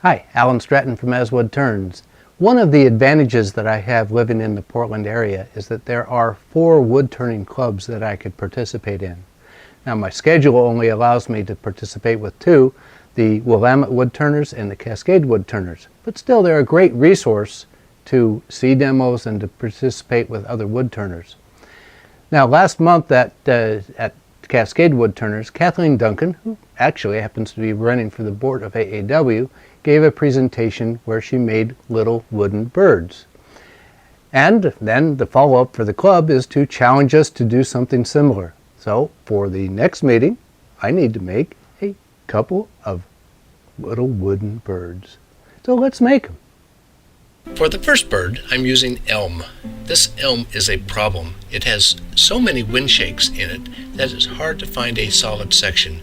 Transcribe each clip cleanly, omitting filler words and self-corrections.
Hi, Alan Stratton from As Wood Turns. One of the advantages that I have living in the Portland area is that there are 4 wood turning clubs that I could participate in. Now my schedule only allows me to participate with 2, the Willamette Wood Turners and the Cascade Wood Turners, but still they're a great resource to see demos and to participate with other wood turners. Now last month at Cascade Wood Turners, Kathleen Duncan, who actually happens to be running for the board of AAW, gave a presentation where she made little wooden birds. And then the follow-up for the club is to challenge us to do something similar. So for the next meeting, I need to make a couple of little wooden birds. So let's make them. For the first bird, I'm using elm. This elm is a problem. It has so many wind shakes in it that it's hard to find a solid section.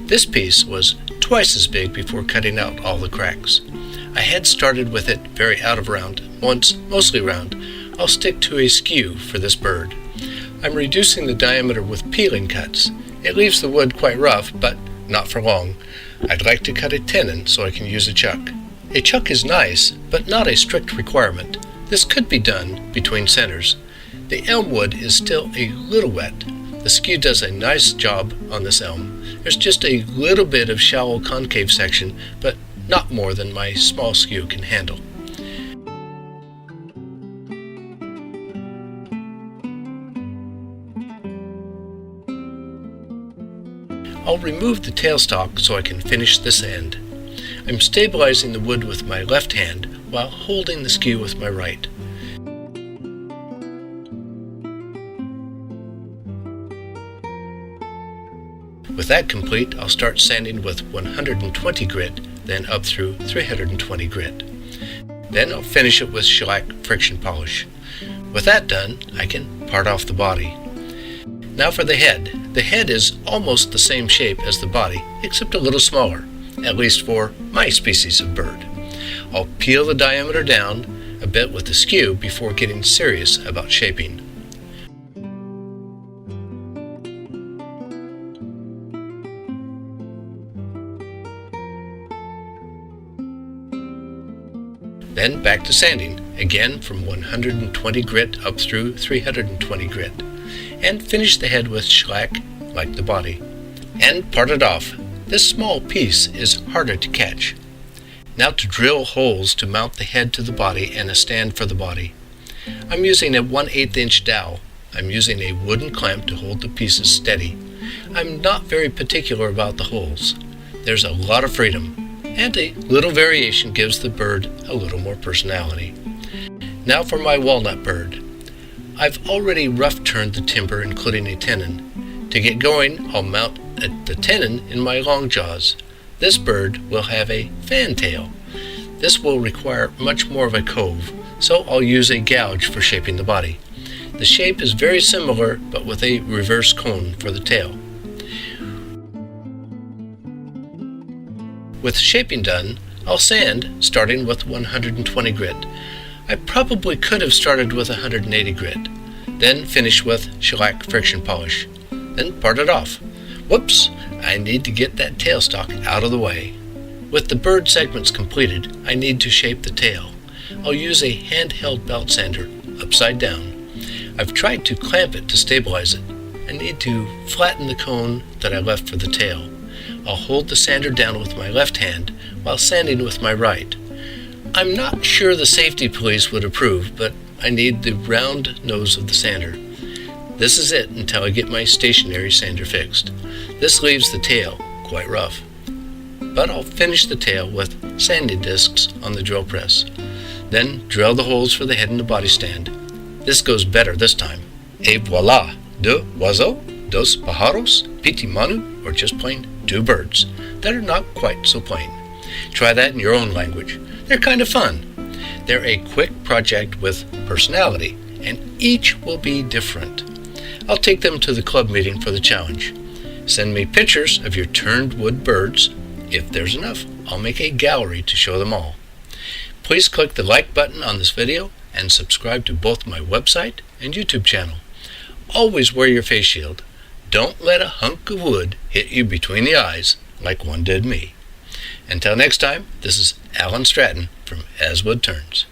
This piece was twice as big before cutting out all the cracks. I had started with it very out of round, once mostly round. I'll stick to a skew for this bird. I'm reducing the diameter with peeling cuts. It leaves the wood quite rough, but not for long. I'd like to cut a tenon so I can use a chuck. A chuck is nice, but not a strict requirement. This could be done between centers. The elm wood is still a little wet. The skew does a nice job on this elm. There's just a little bit of shallow concave section, but not more than my small skew can handle. I'll remove the tailstock so I can finish this end. I'm stabilizing the wood with my left hand while holding the skew with my right. With that complete, I'll start sanding with 120 grit, then up through 320 grit. Then I'll finish it with shellac friction polish. With that done, I can part off the body. Now for the head. The head is almost the same shape as the body, except a little smaller, at least for my species of bird. I'll peel the diameter down a bit with the skew before getting serious about shaping. Then back to sanding, again from 120 grit up through 320 grit, and finish the head with shellac like the body, and part it off. This small piece is harder to catch. Now to drill holes to mount the head to the body and a stand for the body. I'm using a 1/8 inch dowel. I'm using a wooden clamp to hold the pieces steady. I'm not very particular about the holes. There's a lot of freedom, and a little variation gives the bird a little more personality. Now for my walnut bird. I've already rough turned the timber, including a tenon. To get going, I'll mount the tenon in my long jaws. This bird will have a fantail. This will require much more of a cove, so I'll use a gouge for shaping the body. The shape is very similar, but with a reverse cone for the tail. With shaping done, I'll sand, starting with 120 grit. I probably could have started with 180 grit, then finish with shellac friction polish, then part it off. Whoops, I need to get that tailstock out of the way. With the bird segments completed, I need to shape the tail. I'll use a handheld belt sander, upside down. I've tried to clamp it to stabilize it. I need to flatten the cone that I left for the tail. I'll hold the sander down with my left hand while sanding with my right. I'm not sure the safety police would approve, but I need the round nose of the sander. This is it until I get my stationary sander fixed. This leaves the tail quite rough, but I'll finish the tail with sanding discs on the drill press. Then drill the holes for the head and the body stand. This goes better this time. Et voila! Deux oiseaux, dos pájaros, petit manu, or just plain 2 birds that are not quite so plain. Try that in your own language. They're kind of fun. They're a quick project with personality, and each will be different. I'll take them to the club meeting for the challenge. Send me pictures of your turned wood birds. If there's enough, I'll make a gallery to show them all. Please click the like button on this video and subscribe to both my website and YouTube channel. Always wear your face shield. Don't let a hunk of wood hit you between the eyes like one did me. Until next time, this is Alan Stratton from As Wood Turns.